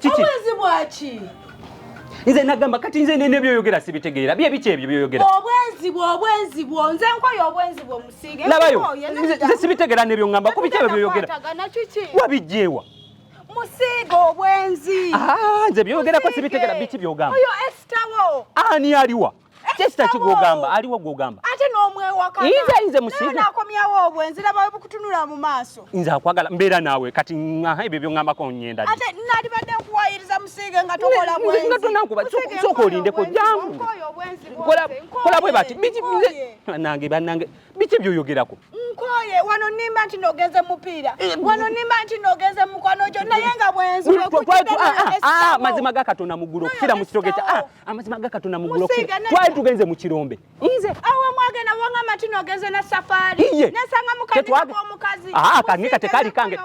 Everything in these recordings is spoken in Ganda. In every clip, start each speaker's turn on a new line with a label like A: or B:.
A: Obwenzi bwaki?
B: Nze nagamba kati nze nene byoyogera sibitegeera. Bye biche ebyo byoyogera.
A: Obwenzi bwo nze nkoyo obwenzi bwo Musiige.
B: Labayo. Nze sibitegeera ne byongamba ku biche ebyo byoyogera. Wabijewa.
A: Musiige obwenzi.
B: Nze byogera ko sibitegeera bichi byogamba.
A: Oyo Esther wo.
B: Ani aliwa? Esther kigogamba, aliwa gogamba.
A: Ate n'omwewakana.
B: Nze Musiige.
A: Nakomyawo obwenzi laba bukutunula mu maaso.
B: Nze akwagala mbeera naawe kati ebyo byongamba ko nyenda.
A: Ate nali badde nkuwayiriza Musiige nga tokola bwenzi.
B: Nga tonankuba soko olindeko jangu. Kola bwe bati bichi nange bichi byoyogerako.
A: Nkoye wano nimba nti nogeze mupiira. Wano nimba nti nogeze mukwano gyo naye nga bwenzi
B: mazima ga Katonda mugulu okufira mu kitogeta. Amazima ga Katonda mugulu okufira. Twali tugenze mu kirombe. Nze
A: awe mwagena wanga mati nogeze na safari. Nasanga mukazi.
B: Kanika tekali kange.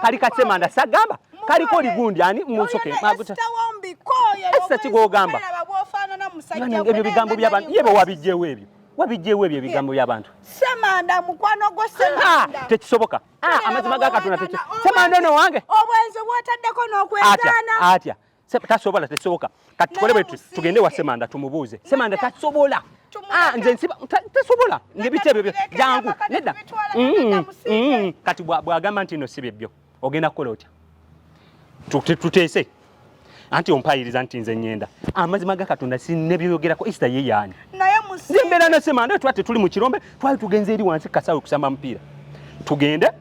B: Kali katsemanda sagamba. Kali ko ligundi ani musoke maguta.
A: Stawombi koye.
B: Esa kigogamba.
A: Babofana na musajja.
B: Ebyo bigambo by'abantu yebo wabijewe ebyo. Wabijewe ebyo bigambo by'abantu.
A: Semanda mukwano go semanda.
B: Tekisoboka. Amazima ga Katonda tekisoboka. Semanda no wange.
A: Obwenzi bwataddeko n'okwezana.
B: Atya. Tasobola tekisoboka. Kati tukole bwe tugende wa Semanda tumubuuze. Semanda tasobola. Nze nsiba tasobola. Ngebitebyo jangu. Nedda. Kati bwagamba nti no sibebyo. Ogenda kukola otya? Tuteese. Anti ompayiriza nti nze nyenda. Amazima ga Katonda sinne byoyogerako Esther ye yani.
A: Naye Musiige.
B: Mbera na Semanda twate tuli mu kirombe twali tugenze eri wansi kasawe kusamba mpira. Tugende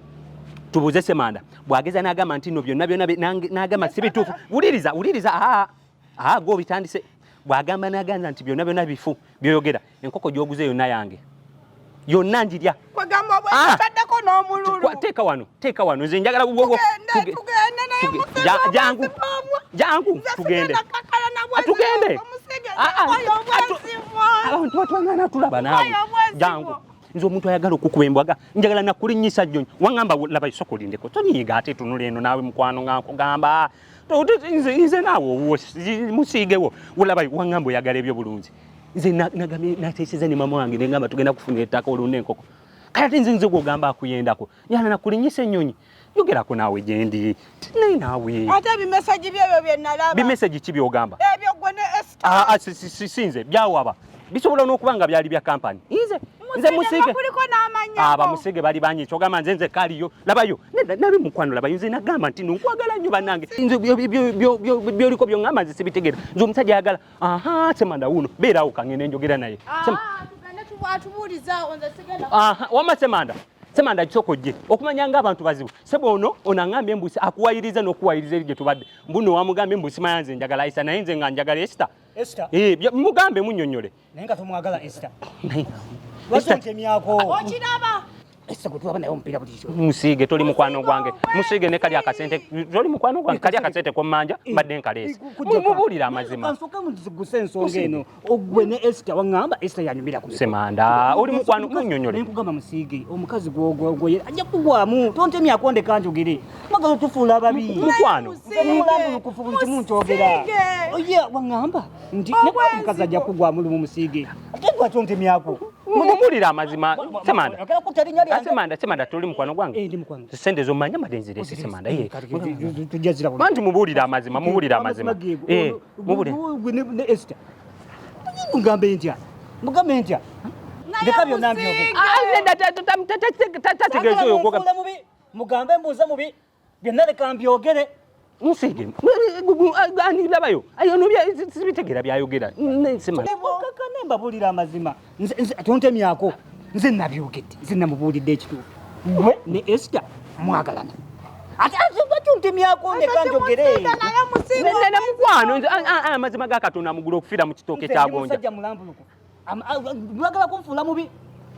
B: tubuze Semanda. Bwageza n'agamba nti no byonna n'agamba sibituufu. Wuliriza go bitandise. Bwagamba n'agamba nti byonna bifu byoyogera. Enkoko gyoguze yonna yange. Yonna njirya.
A: Kwagamba obwenzi taddeko n'omululu.
B: Teeka wano nze njagala jangu tugende. Abantu batwangana tulaba naawe. Jangu. Nze omuntu ayagala okukuba embwaga njagala nakulinnyisa jjonyi. Wangamba laba isoko lindeko. Tonyiiga ate tunula eno naawe mukwano ng'akugamba. Nze naawe Musiigewo. Olaba wangamba oyagala ebyo bulungi. Nze nagambye nateeseza ne mama wange ngamba tugenda kufunira ettaka olunda enkoko. Kati nze gw'ogamba akuyendako. Njagala nakulinnyisa ennyonyi. Yogerako naawe gyendi. Naye naawe.
A: Ate ebimeseji byebyo bye nalaba.
B: Bimeseji ki by'ogamba?
A: Ebyo gwe ne Esther.
B: Sinze byawaba. Bisobola n'okuba nga byali bya kampani. Nze Musiige.
A: Kuliko n'amanya.
B: Musiige bali banyi kyogamba nze kaliyo. Labayo. Nabi mukwano labayo nze nagamba nti nkwagala nnyo bannange. Nze byoliko byongamba nze sibitegeera. Nze omusajja ayagala. Semanda wuno. Beerawo kangende njogera naye.
A: Tugende tubuulizaawo nze sigenda.
B: Wama Semanda kisoko gye okumanya ng'abantu bazibu sebo ono onangambye mbusi akuwayiriza n'okuwayiriza eri gye tubadde mbuno wamugambye mbusi mayanze njagala Esther naye nze nga njagala Esther. Mugambe munnyonnyole.
C: Naye nga tomwagala Esther.
B: Esther
C: temyako.
A: Okiraba.
C: Esther gwe tulaba naye omupiira buli kyo.
B: Musiige toli mukwano gwange. Musiige ne kali akasente toli mukwano gwange kali akasente ko mmanja mbadde nkaleese. Mubuulira amazima.
C: Kansoka muziguse ensonga eno. Ogwe ne Esther wangamba Esther yanyumira ku
B: Semanda oli mukwano munnyonnyole.
C: Ne nkugamba Musiige omukazi gwe ajja kugwamu tontemya akonde kanjogere. Magalo tufuula ababi.
B: Mukwano.
C: Omulambu lukufu buli kimu nkyogera. Oye wangamba ndi ne omukazi ajja kugwamu lumu Musiige. Ate gwa tontemyako.
B: Mubuulira amazima Semanda. Semanda tuli mukwano gwange.
C: Ndi mukwano.
B: Sente zo manya madenzire Semanda.
C: Tujazira buli.
B: Manti mubuulira amazima. Mubuulira
C: ne Esther. Mugambe ntya. Ndeka byonna mbyogo.
B: Tategeeza oyo gwoga.
C: Mugambe mbuuza mubi. Byonna leka mbyogere.
B: Musiige. Ani labayo. Ayo no sibitegeera byayogera. Semanda.
C: Nemba bulira amazima. Nze tontemyako. Nze nabyogedde. Nze namubuulidde ekituufu. Gwe ne Esther mwagalana. Ate tontemyako ndeka njogere.
B: Nze mukwano. Amazima ga Katonda mugulu okufira mu kitooke kya gonja.
C: Musajja mulambuluko. Mwagala kunfuula mubi.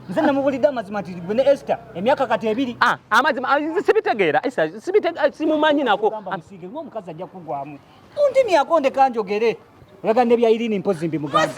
C: Nze namubulidde amazima nti gwe ne Esther emyaka kati 2.
B: Amazima sibitegeera. Esther simumanyi nako.
C: Musiige ng'omukazi ajja kugwamu. Tontemyako ndeka njogere. Olaga ne bya Irene mpozi mbi mugamba.